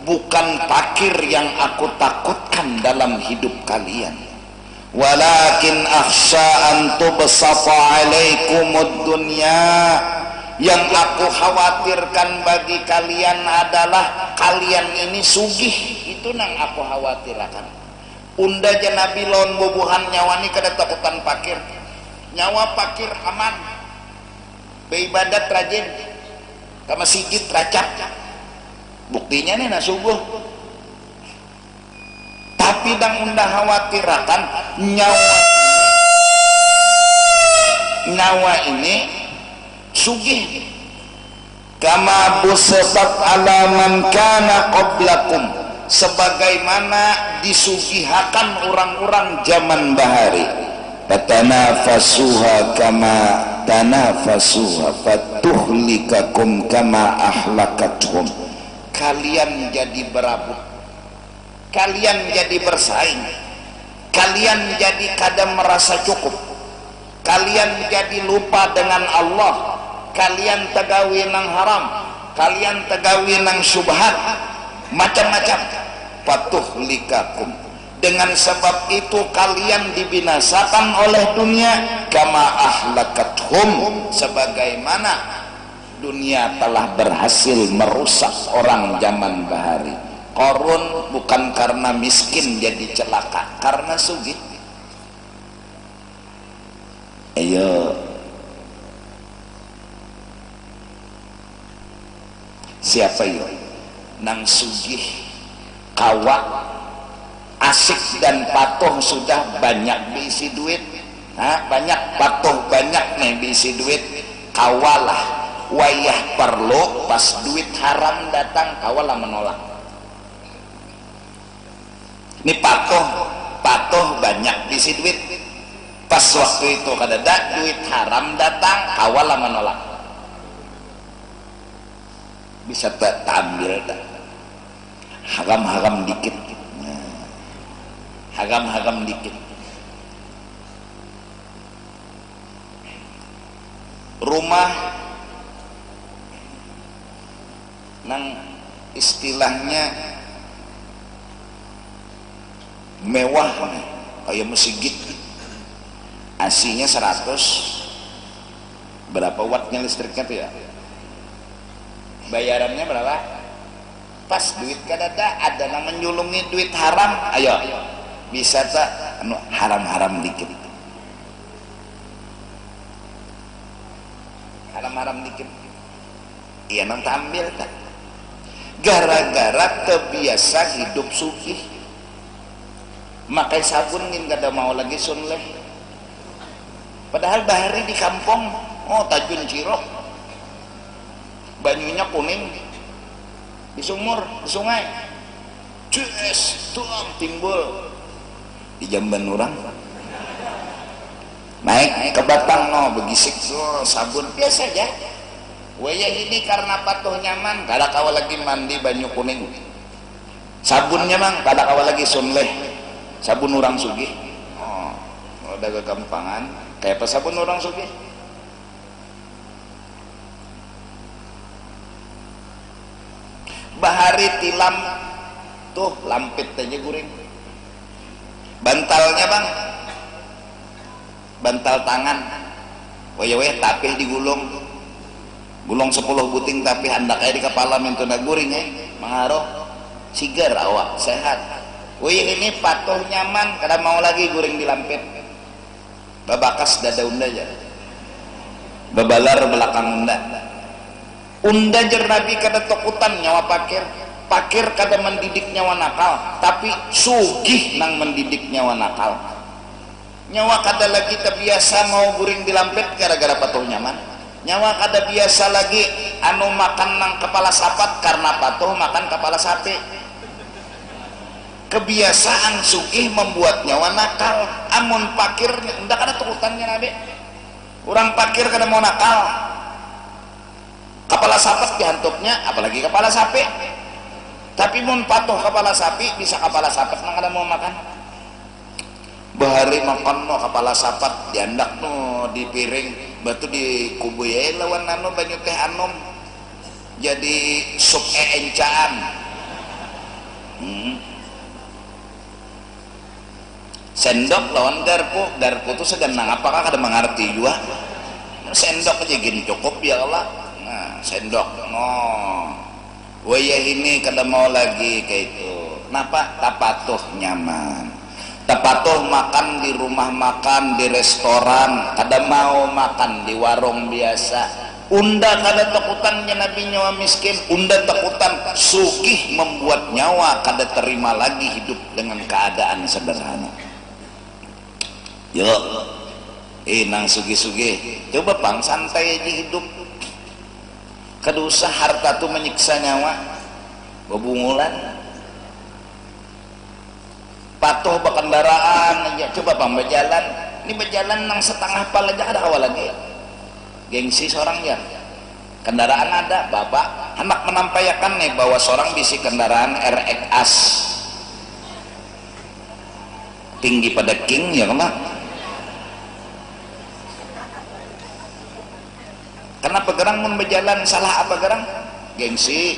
bukan fakir yang aku takutkan dalam hidup kalian, walakin akhsha an tubsata alaikumud dunya, yang aku khawatirkan bagi kalian adalah kalian ini sugih, itu nang aku khawatirkan. Unda aja Nabi lawan bubuhan nyawa ni kada takutan fakir, nyawa fakir aman, beribadat rajin, ke masjid racak, buktinya nih na subuh. Tapi dang unda khawatirkan nyawa ini sugih, kama busatat ala man kana qablakum, sebagaimana disugihakan orang-orang zaman bahari. Fatanafasuha kama tanafasuha fatuhlikakum kama ahlakathum, kalian jadi berabut, kalian jadi bersaing, kalian jadi kadang merasa cukup, kalian jadi lupa dengan Allah, kalian tegawi nang haram, kalian tegawi nang syubhat macam-macam, patuh likakum, dengan sebab itu kalian dibinasakan oleh dunia, kama ahlakathum, sebagaimana dunia telah berhasil merusak orang zaman bahari. Korun bukan karena miskin jadi celaka, karena sugih. Ayo, siapa yo nang sugih kawa asik dan patuh sudah banyak diisi duit, banyak patuh banyak nih diisi duit, kawalah wayah perlu pas duit haram datang kawalah menolak. Ini patuh banyak diisi duit, pas waktu itu kadada duit haram datang kawalah menolak. Bisa tak ambil tak haram dikit, haram dikit. Rumah nang istilahnya mewah kayak masjid, AC-nya 100, berapa wattnya listriknya tuh ya, bayarannya berapa, pas duit kadada ada yang menyulungi duit haram, ayo bisa tak haram dikit, haram dikit, iya nang ambil tak, gara-gara terbiasa hidup sugih, makai sabun ngin kada mau lagi sunleh, padahal bahari di kampung, tajun cirok, banyunya kuning, di sumur, di sungai, cies tuang timbul di jamban orang, naik ke batang begisik sabun biasa aja. Waya ini karena patuh nyaman, kada kawa lagi mandi banyu kuning, sabunnya bang kada kawa lagi sunleh, sabun orang sugih, udah kegampangan, kayak apa sabun orang sugih? Bahari tilam tuh lampit aja guring, bantalnya bang, bantal tangan, waya tapih digulung, gulung 10 buting tapi hendak di kepala mintu guring mengaruh sigar awak sehat. Wih ini patuh nyaman, kada mau lagi guring di lampit, babakas dada unda aja, babalar belakang unda jernabi kada tokutan nyawa pakir kada mendidik nyawa nakal, tapi sugih nang mendidik nyawa nakal. Nyawa kada lagi terbiasa mau guring di lampit gara-gara patuh nyaman, nyawa kada biasa lagi makan nang kepala sapat karena patuh makan kepala sapi. Kebiasaan sugih membuat nyawa nakal, amun pakir ndak kada tokutannya nabe, orang pakir kada mau nakal, kepala sapat dihantupnya apalagi kepala sapi, tapi mun patuh kepala sapi bisa kepala sapat nang kada mau makan, bahari makan kepala sapat diandak di piring batu di kubuyai lawan banyu teh anom jadi sup encaan, sendok lawan garpu tuh segenang apakah kada mengerti juga, sendok aja gini cukup ya Allah. Sendok waya ini kada mau lagi kayak itu, kenapa? Tak patuh nyaman, tak patuh makan di rumah makan di restoran, kada mau makan di warung biasa. Unda kada takutannya nabi nyawa miskin, unda takutan sugih membuat nyawa kada terima lagi hidup dengan keadaan sederhana. Yuk nang sugih-sugih coba bang santai aja hidup, kada usah harta tuh menyiksa nyawa, bebungulan patuh berkendaraan aja, coba bang berjalan, ini berjalan nang setengah pal aja ada awal lagi, gengsi seorang ya, kendaraan ada, bapak hendak menampayakan nih bahwa seorang bisi kendaraan RX tinggi pada king ya kemana, kenapa gerang mun berjalan salah apa gerang? gengsi.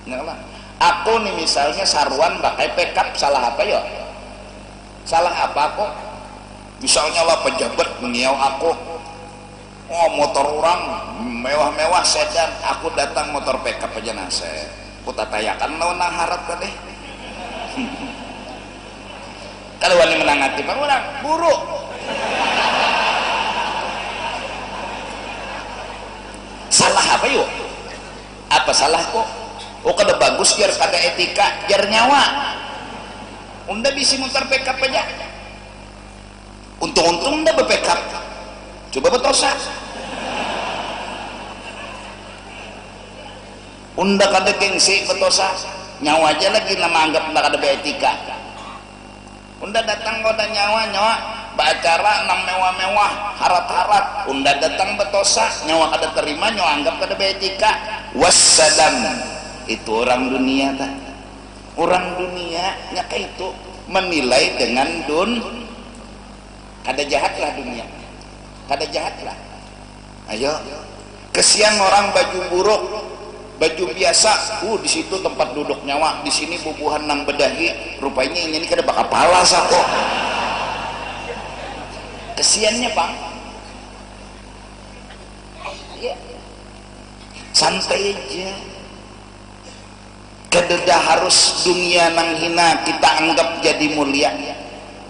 Nggak, aku nih misalnya sarwan pakai pickup, salah apa ya? Salah apa kok? Misalnya lah pejabat mengiau aku, oh motor orang mewah-mewah sedan, aku datang motor pickup aja nase, aku tatayakan lawan harap tadi. Kalau wani menangati bang orang buruk. Salah apa yuk? Apa salah kok? Oh kada bagus jar kada etika jar nyawa. Unda bisi motor pickup aja. Untung-untung unda be-pickup. Coba betosa. Unda kada gengsi betosa. Nyawa aja lagi nama anggap unda kada beetika. Unda datang kada nyawa baacara nang mewah-mewah harat-harat. Unda datang betosa nyawa kada terima, nyawa anggap kada beetika. Wassalam. Itu orang dunia tak? Orang dunia nyaka itu menilai dengan kada jahatlah dunia, kada jahatlah. Ayo kesian orang baju buruk, baju biasa, di situ tempat duduk nyawa, di sini bubuhan nang bedahi, rupanya ini kada bakal palas aku. Kesiannya bang, ya. Santai aja. Kada harus dunia nang hina kita anggap jadi mulia.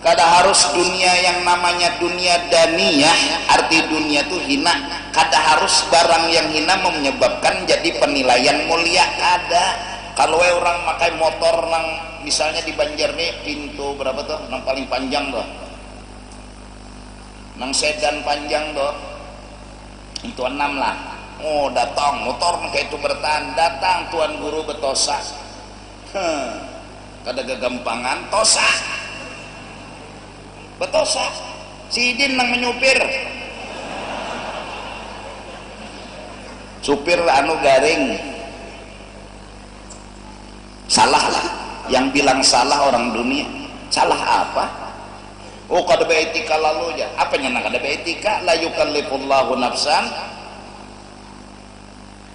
Kada harus dunia yang namanya dunia daniyah, arti dunia itu hina. Kada harus barang yang hina menyebabkan jadi penilaian mulia. Kada. Kalau orang pakai motor nang misalnya di Banjar nih pintu berapa tuh nang paling panjang tuh, nang sedan panjang tuh, itu 6 lah. Oh datang motor kayak itu bertahan, datang tuan guru betosa. Kada gagampangan tosa betosa sidin nang menyupir, supir anu garing. Salah lah yang bilang salah orang dunia. Salah apa? Oh kada beetika lalu aja. Apa yang kada beetika? La yukallifullahu nafsan.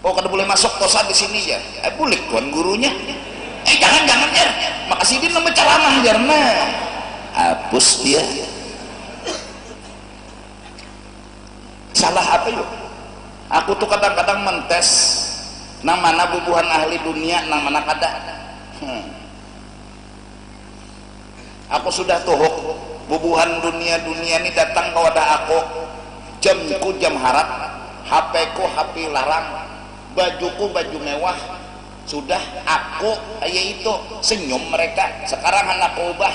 Oh kada boleh masuk tosa di sini ya. Boleh tuan gurunya. Jangan ya. Makasih dia nama ceramah jarna. Hapus dia. Salah apa yuk? Aku tuh kadang-kadang mentes nang mana bubuhan ahli dunia, nang mana kada. Aku sudah tuhuk bubuhan dunia ini datang kepada aku. Jamku jam harap, HP-ku HP larang, bajuku baju mewah. Sudah aku itu senyum mereka. Sekarang anak ubah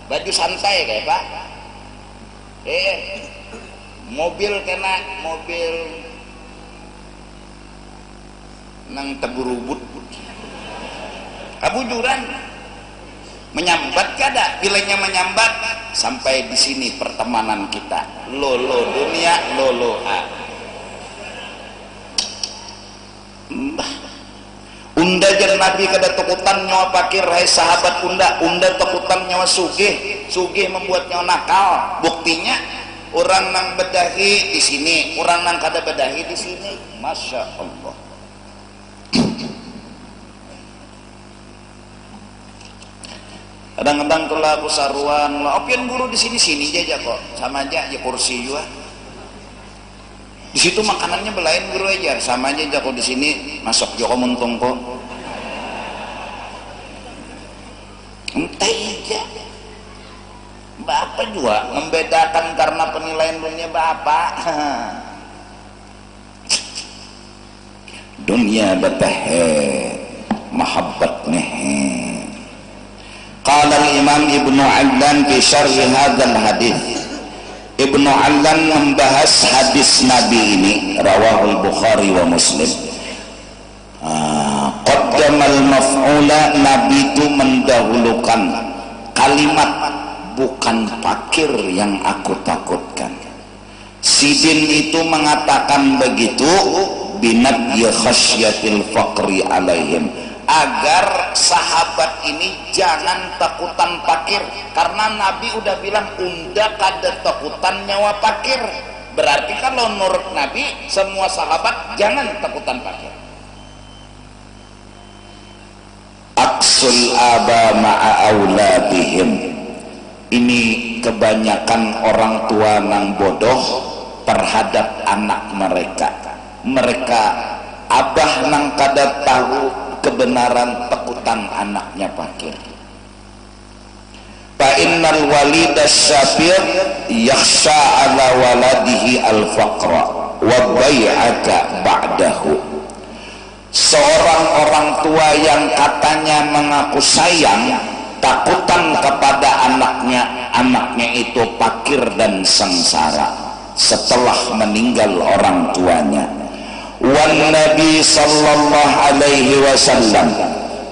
baju santai kayak pak. Mobil kena mobil nang teburubut. Abujuran menyambat kada, bilangnya menyambat. Sampai di sini pertemanan kita. Lolo dunia, lolo Unda jan Nabi kada takutan nyawa pakir, hai sahabat unda takutan nyawa sugih membuat nyawa nakal. Buktinya orang nang bedahi di sini, orang nang kada bedahi di sini. Masya Allah. Kadang-kadang kalau aku saruan, opian guru di sini aja kok, sama aja kursi juga. Di situ makanannya belain guru aja, sama aja kok di sini masuk joko muntung kok. Entah aja. Bapak juga membedakan karena penilaian dunia bapak. Dunia batahe mahabbat nehe. Qala al-Imam Ibnu Adlan fi syarh hadzal hadits. Ibnu Adlan membahas hadis Nabi ini, rawahul Bukhari wa Muslim. Qaddamal maf'ula, Nabi itu mendahulukan kalimat bukan fakir yang aku takutkan. Sidin itu mengatakan begitu binadyi khasyatil faqri alaihim, agar sahabat ini jangan takutan fakir, karena Nabi udah bilang unda kada takutan nyawa fakir. Berarti kalau menurut Nabi semua sahabat jangan takutan fakir. Aksul aba ma'a auladihim. Ini kebanyakan orang tua nang bodoh terhadap anak mereka. Mereka abah nang kada tahu kebenaran takutan anaknya fakir. Fa innal walida syafir yakhsha ala waladihi al-faqra wa bai'aka ba'dahu. Seorang orang tua yang katanya mengaku sayang takutan kepada anaknya itu fakir dan sengsara setelah meninggal orang tuanya. Wan Nabi sallallahu alaihi wasallam,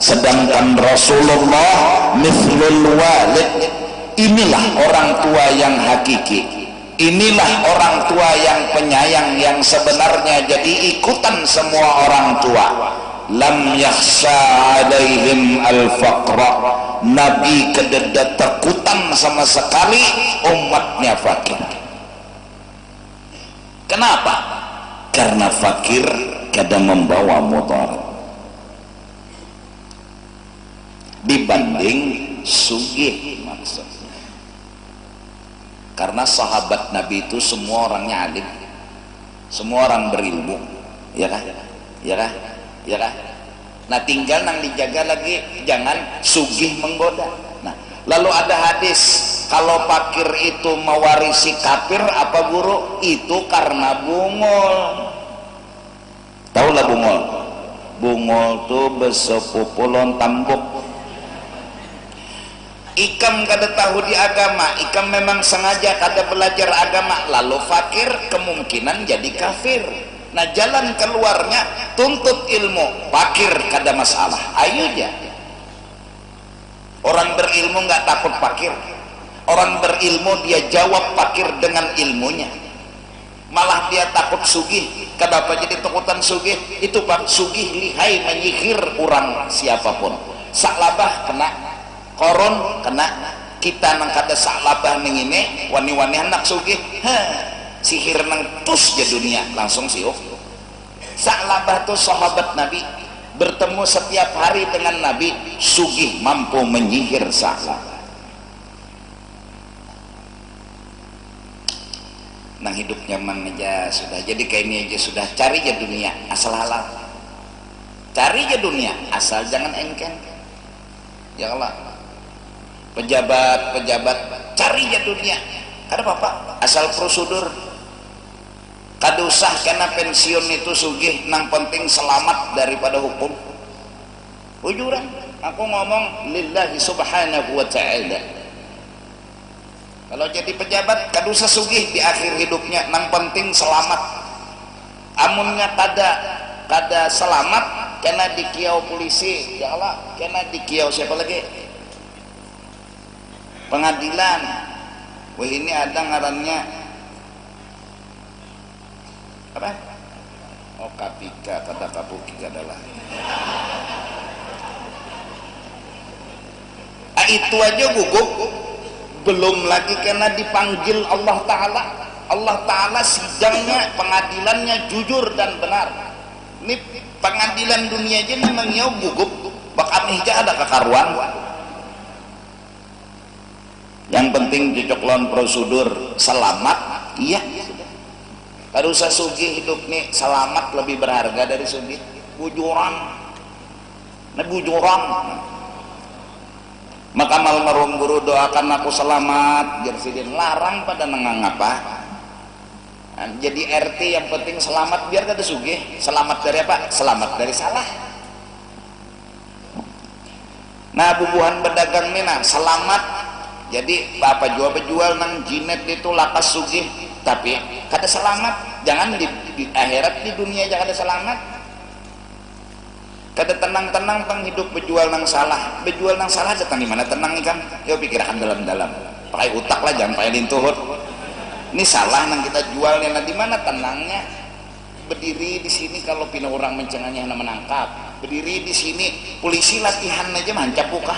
sedangkan Rasulullah mithlul walid, inilah orang tua yang hakiki, inilah orang tua yang penyayang yang sebenarnya, jadi ikutan semua orang tua. Lam yakhsha alaihim al-faqra, Nabi kededa takutan sama sekali umatnya fakir. Kenapa? Karena fakir kadang membawa mudarat dibanding sugih maksudnya. Karena sahabat Nabi itu semua orangnya alim, semua orang berilmu, ya kan? Ya kan? Ya kan? Nah tinggal nang dijaga lagi jangan sugih menggoda. Nah lalu ada hadis kalau fakir itu mewarisi kafir apa guru? Itu karena bungol. Tahu lah bungol? Bungol tuh besepupulon tambuk. Ikam kada tahu di agama, ikam memang sengaja kada belajar agama, lalu fakir kemungkinan jadi kafir. Nah jalan keluarnya tuntut ilmu, fakir kada masalah, ayo aja. Orang berilmu nggak takut fakir, orang berilmu dia jawab fakir dengan ilmunya, malah dia takut sugih. Kenapa jadi takutan sugih? Itu pak sugih lihai menyihir orang siapapun. Saklabah kena, koron kena, kita nang kada saklabah ning ini wani-wani anak sugih, sihir nang tus je dunia langsung siup. Saklabah tuh sahabat Nabi bertemu setiap hari dengan Nabi, sugih mampu menyihir saklabah. Nang hidup nyaman aja sudah, jadi kayak ini aja sudah, cari aja dunia asal halal, cari aja dunia asal jangan engken. Ya Allah, pejabat cari aja dunia ada apa asal prosedur, kada usah karena pensiun itu sugih, nang penting selamat daripada hukum. Ujuran aku ngomong lillahi subhanahu wa ta'ala. Kalau jadi pejabat kada usah sugih di akhir hidupnya, nang penting selamat. Amunnya kada selamat kena dikiau polisi, ya Allah, kena dikiau siapa lagi, pengadilan. Wah ini ada ngarannya apa? Oh kapika, kata kapuki adalah. Itu aja gugup, belum lagi kena dipanggil Allah Ta'ala. Allah Ta'ala sidangnya, pengadilannya jujur dan benar. Ini pengadilan dunia aja memang ya gugup, bak aneh aja ada kekaruan. Yang penting cocok lawan prosedur selamat, iya. Kada usah sugih hidup nih, selamat lebih berharga dari sugih. Bujuran, nah bujuran. Maka almarhum guru doakan aku selamat, jersidin larang pada nengang apa. Jadi RT yang penting selamat biar kada sugih. Selamat dari apa? Selamat dari salah. Nah bubuhan berdagang mina selamat. Jadi bapak jual nang jinet itu lakas sugih, tapi kada selamat. Jangan di akhirat, di dunia jangan ada selamat. Kada tenang-tenang pang hidup berjual nang salah. Berjual nang salah datang di mana tenang ikan? Yo pikirkan dalam-dalam. Pakai utak lah, jangan pakai lintuhut. Ini salah nang kita jualnya, nah di mana tenangnya? Berdiri di sini kalau pina orang mencengahnya menangkap. Berdiri di sini polisi latihan aja mancap buka.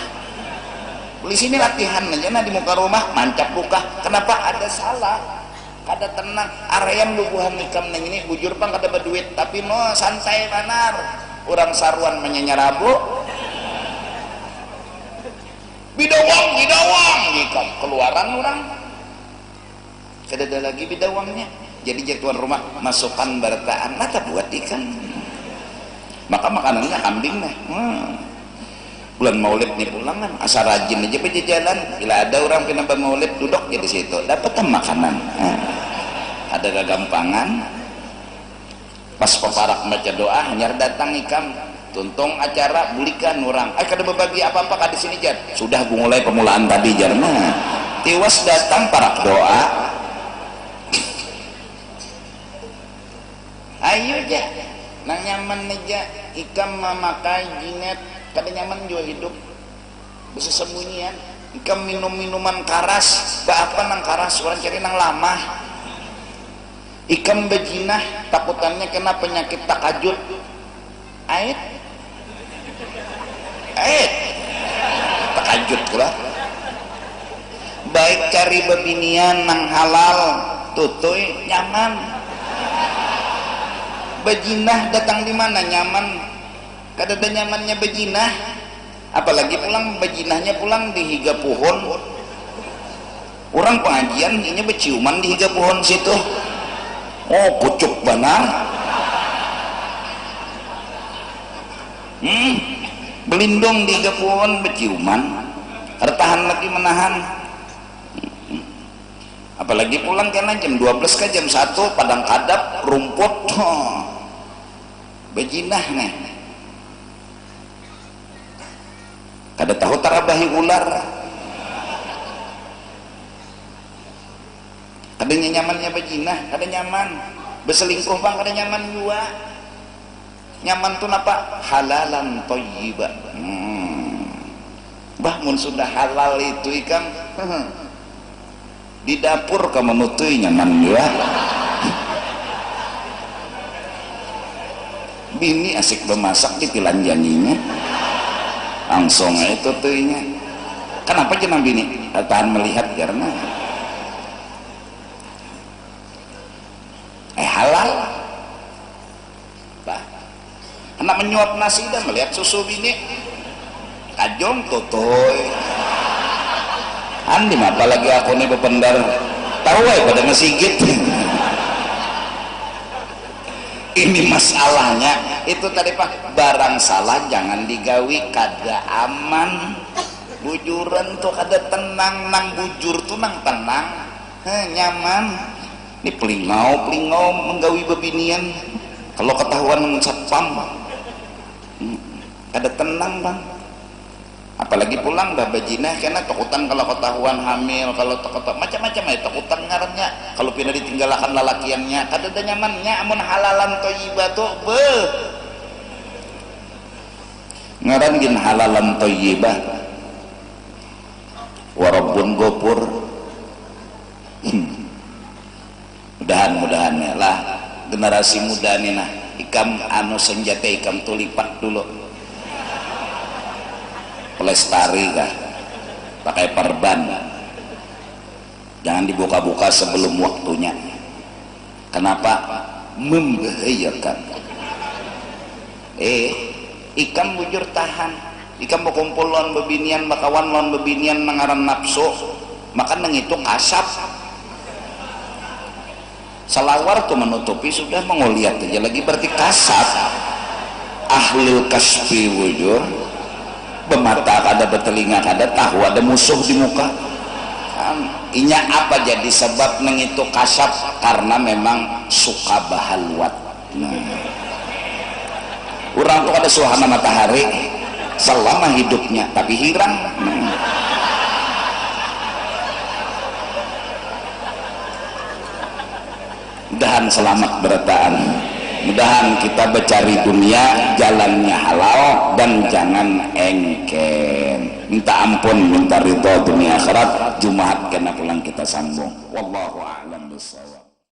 Polisi ini latihan aja nah di muka rumah mancap buka. Kenapa? Ada salah. kada tenang aream lubuhan ikam neng ini bujur pang kada berduit tapi no santai manar orang saruan menyanyarabu bidawang ikam keluaran orang kada ada lagi bidawangnya jadi tuan rumah masukkan bertaan mata buat ikan maka makanannya kambing nah bulan maulid nih pulang kan asal rajin aja berjalan bila ada orang kena maulid duduk jadi situ dapat makanan ada kegampangan pas peparak baca doa nyar datang ikam tuntung acara bulikan orang kada berbagi apa-apa kada sini jar sudah mulai pemulaan tadi jar tiwas datang parak doa ayo aja nang nyaman aja ikam memakai jinet kada nyaman juga hidup bisa sembunyian ikam minum minuman karas apa nang karas orang cari nang lama ikam bejinah takutannya kena penyakit takajud ait takajud pula baik cari bebinian nang halal tutuy nyaman bejinah datang di mana nyaman kada ada nyamannya bejinah apalagi pulang bejinahnya pulang di higa pohon orang pengajian ini berciuman di higa pohon situ oh pucuk benar belindung di higa pohon berciuman tertahan lagi menahan apalagi pulang karena jam 12 ke jam 1 padang kadap rumput bejinah nih kada tahu tarabahi ular kada nyamannya bejinah kada nyaman berselingkuh bang kada nyaman juga nyaman tuh apa halalan thayyiba bah mun sudah halal itu ikan di dapur kamu nutui nyaman juga bini asik bemasak di pilanjaninya langsung itu tuhnya kenapa jenang bini tahan melihat karena halal bah anak menyuap nasi dan melihat susu bini kajong tutoy andim apalagi aku nih bependar tahu pada ngesigit ini masalahnya itu tadi pak barang salah jangan digawi kada aman bujuran tuh kada tenang nang bujur tuh nang tenang nyaman ini pelingau menggawi bebinian kalau ketahuan satpam kada tenang bang apalagi pulang dah bajinah karena takutan kalau ketahuan hamil kalau macam-macam ya takutan ngarannya kalau pindah ditinggalkan lalakiannya kada ada nyamannya amun halalan thayyibah tuh ngaran gin halalan thayyibah wa rabbun ghafur mudahan ya lah generasi muda nih nah ikam anu senjata ikam tulipat dulu pelestari kah pakai perban jangan dibuka-buka sebelum waktunya kenapa membahayakan ikan bujur tahan ikan berkumpul lawan bebinian bakawan lawan bebinian nangaran nafsu maka nang itu kasap salawar tuh menutupi sudah menguliat aja lagi berarti kasap ahlul kasfi wujur bermata kada bertelinga kada tahu ada musuh di muka inya apa jadi sebab neng itu kasap karena memang suka bahalwat orang tuh ada suhana matahari selama hidupnya tapi hirang mudahan selamat berataan mudahan kita bercari dunia jalannya halal dan jangan engken minta ampun minta ridho dunia akhirat Jumat kena pulang kita sambung wallahu a'lam bishawab.